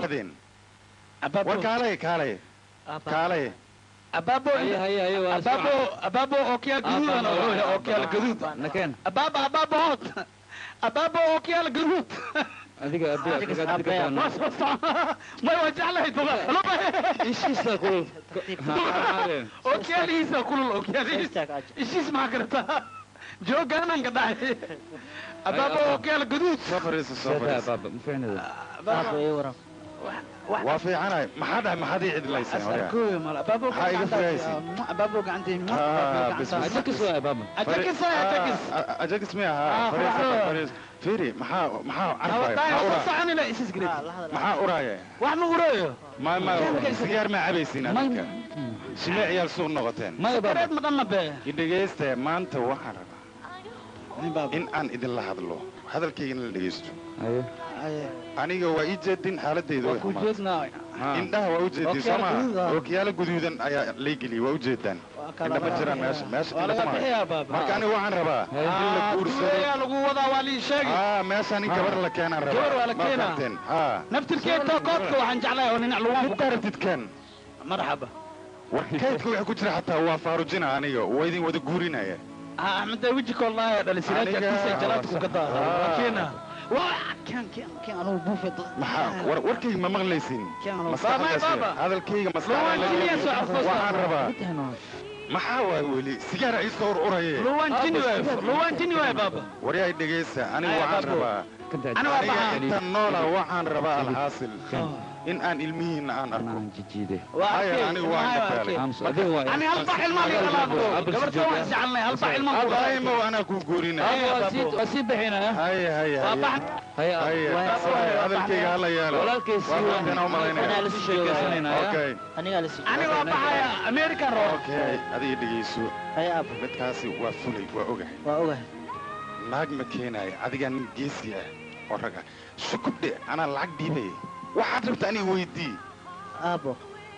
baxdeen war kaalay kaalay kaalay أبابو أبابو أوكيال جنود أنا أوكيال جنود نكين أبابو هوت أبابو أوكيال جنود أديك ما يوجع له يتبغى إيش يسأقول أوكيال يسا كل أوكيال إيش اسمه كرتا جو كان انقطع أبابو أوكيال جنود سفر بابا مفعنا بابا يورا وافي أنا ما حدا يعد الله يسمع أكوي مال بابو بابو عندي بس أجاكس يا بابا أجاكس ميها فريس فيري محا عارفة صعني لا إيش قريت محا أورايا وعم أورايا ما سيجار ما عبيسين هذيك سمع عيال سوق نقطين ما يا بابا مقام به يدقيست ما أنت وحنا إن أن إذا الله هذا الكي إن اللي يستو أيه aniga waa ii jeedin xaaladayda way ku jeednaa indhaha waa u jeedin sama ookiyaalo guduudan ayaa la geliyay waa u jeedaan indhama jiraan meesha marka aniga waxaan rabaa in la guursado lagu wadaa waa lii sheegay meeshaan in gabar la keenaan rabaa gabar waa la keenaa naftirkeeda koodka waxaan jeclahay oo ninac lagu darabtid kan marxaba warkeedka waxa ku jira xataa waa faarujina aniga waa idin wada guurinaya axmed wiji koolnaa dhalisiraadka kiisa jalaadku ka daa keena كان أنا بوفي وركي ما مغليسين هذا الكيغ مسكين وحان ربا ما حاول ولي سيجارة يصور قرية لوان جني واي بابا وريا دقيسة أنا وحان ربا أنا أنت النولا وحان ربا الحاصل إن أن علمين أن أركو هاي أنا وحان ربا أنا هلبح المالي غلابو قبل توان سعلني هلبح المالي هاي مو أنا كوكورينا وسيب هنا هاي هذا الكيغ هلا يالا ولا الكيسي أنا لسه شيكاسنينا أوكي أنا وابحايا أمريكان رو أوكي هذه دقيسو هيا أبو midkaasi waa fulay waa ogahay naag ma keenay adiga nin geesi ah oo raga shukubde ana lacag diibay waxaad rabtaa aniga weydii أبو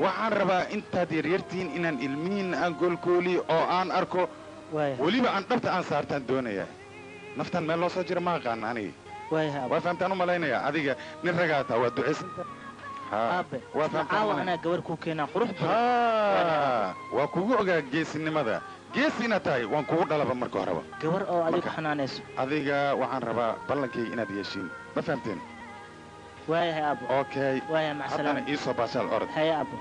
waxaan rabaa intaad yaryartiin inaan ilmihiin aan goolkooli oo aan arko weliba aan dhabta aan saartaan doonaya naftan meel loo soo jira ma aqaan aniga waa fahamtaan u malaynayaa adiga nin ragaataa waa duceysan caawa anaa gabar ku keenaa qurux waa kugu ogaa geesinimada geesi inaad tahay waan kugu dhalaba marka horeba gabar oo adiga ku xanaanayso adiga waxaan rabaa ballankayga inaad yeeshiin ma fahamteen waayahay abo okay waaya mac salaam haddana iisoo baashaal orod haya abo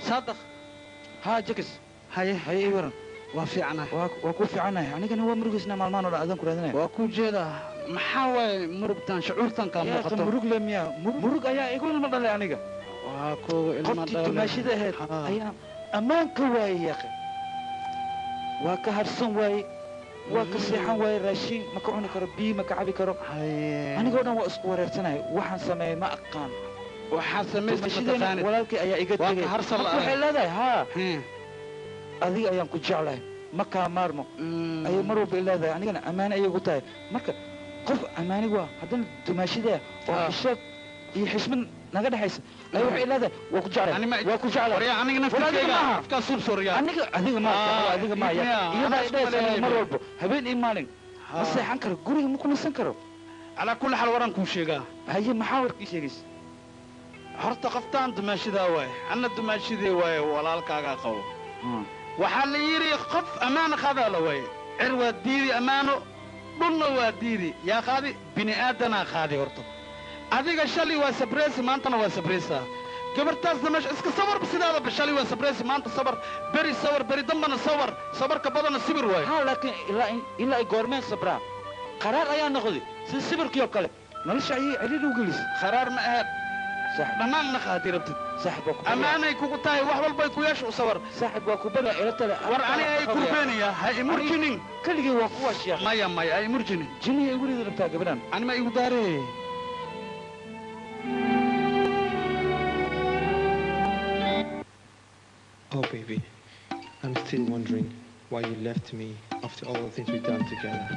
صادق ها جكس هاي ورن وفي عنها وكو في عنها أنا كنا هو مرقسنا مع المانو لا أذن كرهنا وكو جدا محاوي مرقتان شعورتان كان يا أخي مرق لم يا مرق أيا يقول المرة اللي أنا وكو قلت ماشي ده هاد أيا أمان كواي يا أخي وكهرسون واي وكسيحان واي راشين ما كعوني كرو بي ما كعبي كرو أنا قلنا وأسقور سنة وحن سمي ما أقان وحن سمي متفاني ولكن أيا إيجاد وكهرسون وحلا ده ها adiga ayaan ku jeclahay ma kaa maarmo ayay mar walba leedahay anigana ammaan ayay ugu tahay marka qof ammaani waa haddana dumaashida oo xishood iyo xismad naga dhaxaysa ay waxay leedahay waa ku jeclahay waa ku jeclahay aniga naftiga afka suubsoriya adiga ma iyada ay dheesay mar walba habeen iyo maalin ma seexan karo guriga ma ku nasan karo ala kulli xal waran ku sheegaa haye maxaa warkii sheegaysa horta qoftaan dumaashida waay anna dumaashidii waay walaalkaaga qabo waxaa la yidhi qof ammaana qadaa la waaye cir waa diidi ammaano dhulna waa diidi yaa qaadi bini aadanaa qaadi horta adiga shalay waa sabreysi maantana waa sabreysaa gabartaasna meesha iska sabarba sidaadaba shalay waa sabreysi maanta sabar beri dambana sabarka badana sibir waaye ha laakiin ilaa ay goormeen sabraa qaraar ayaa noqday sida sibirkii oo kale nolosha ayay ciriiri u gelis qaraar ma ahaad dhammaanna qaadi rabtid صاحب وكبر أمانة كوكتاي وحول بيكوياش وصور صاحب وكبر إلى تلا ورعني أي كربانية هاي مرجنين كل جي وقواش يا ما أي مرجنين جني يقول إذا بتاع قبلان أنا ما يقدري Oh baby, I'm still wondering why you left me after all the things we've done together.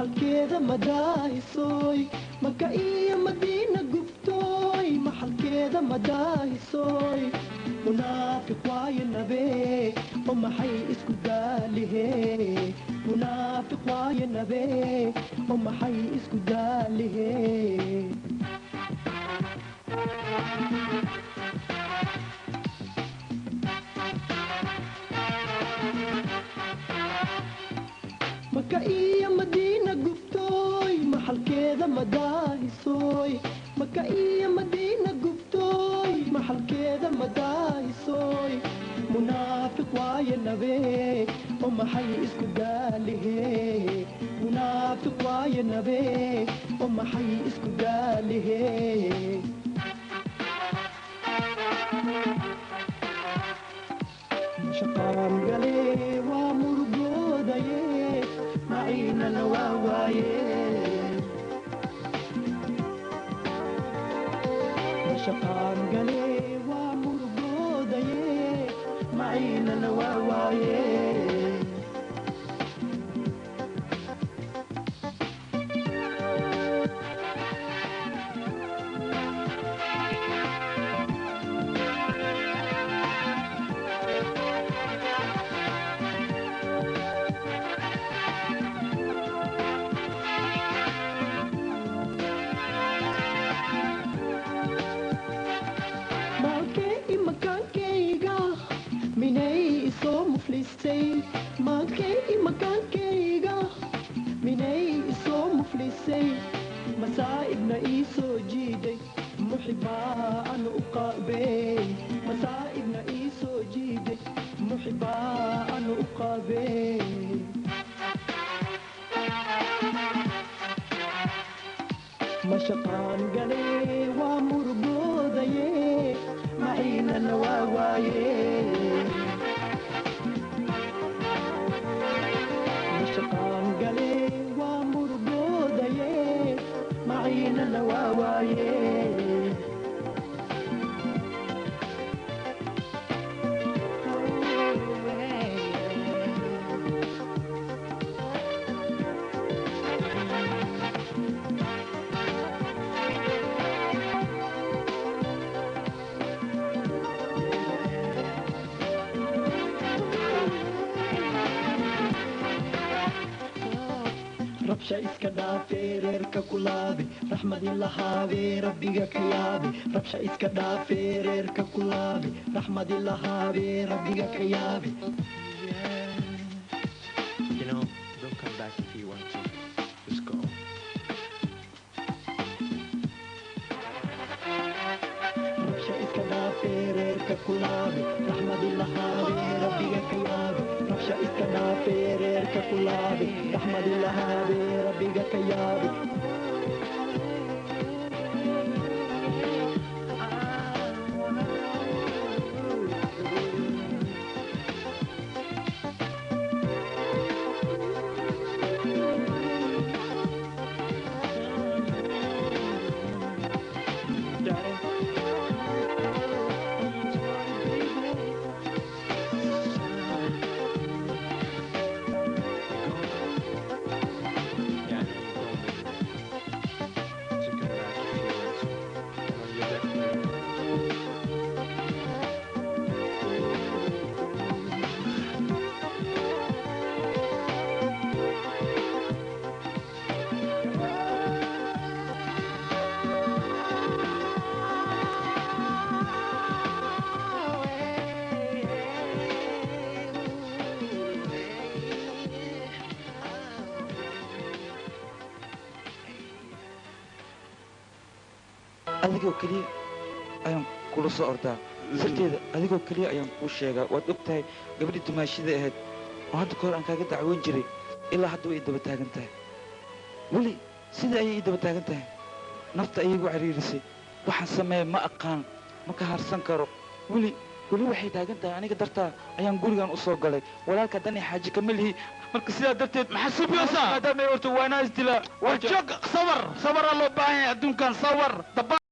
maxalkeeda madaahisoy maka iyo madiina gubtooy maxalkeeda madaahisoy munaafiq waayo nabe oo maxay isku daalihe munaafiq waayo nabe oo maxay isku daalihe maka iyo madiina gubtooy maxalkeeda madaahisoy maka iyo madiina gubtooy maxalkeeda madaahisoy munaafiq waayo nabe oo maxay isku daalihe munaafiq waayo nabe oo maxay isku daalihe shaqaan gale waa murugoodaye maciinana waa waaye shaqaan gale waa murugoodaye maciinana waa waaye maalkay imakaankayga minay isoo muflisay masaa'ibna ii soo jiiday muxibaa anu u qaabey masaa'ibna ii soo jiiday muxibaa anu u qaabey mashaqaan gale waa murugoodaye maciinana waa waaye shaqaan gale waa murugoodaye maciinana waa waaye rabsha iska dhaafee reerka ku laabe raxmadii lahaabee rabbiga ka yaabe rabsha iska dhaafee reerka ku laabe raxmadii lahaabee rabbiga ka yaabe You know, don't come back if you want to. Just go. rabsha iska dhaafee reerka ku laabe raxmadii lahaabee rabbiga ka yaabe rabsha iska dhaafee reerka ku laabe raxmadii lahaabee rabbiga ka yaabe adigoo keliya ayaan kula soo ordaa sirteeda adigoo keliya ayaan kuu sheegaa waad og tahay gabadhii dumaashida ahayd oo hadda ka hor aan kaaga dacwoon jiray ilaa hadda way ii daba taagan tahay weli sidai ayay ii daba taagan tahay nafta ayay igu cariirisay waxaan sameeya ma aqaan ma ka harsan karo weli waxay taagan tahay aniga dartaa ayaan gurigan u soo galay walaalka haddana xaaji kama lihi marka sidaa darteed maxaa subyoosaa maadaama ay orto waanaa isdilaa war joog sabar sabaraa loo baahan yahay adduunkan sabar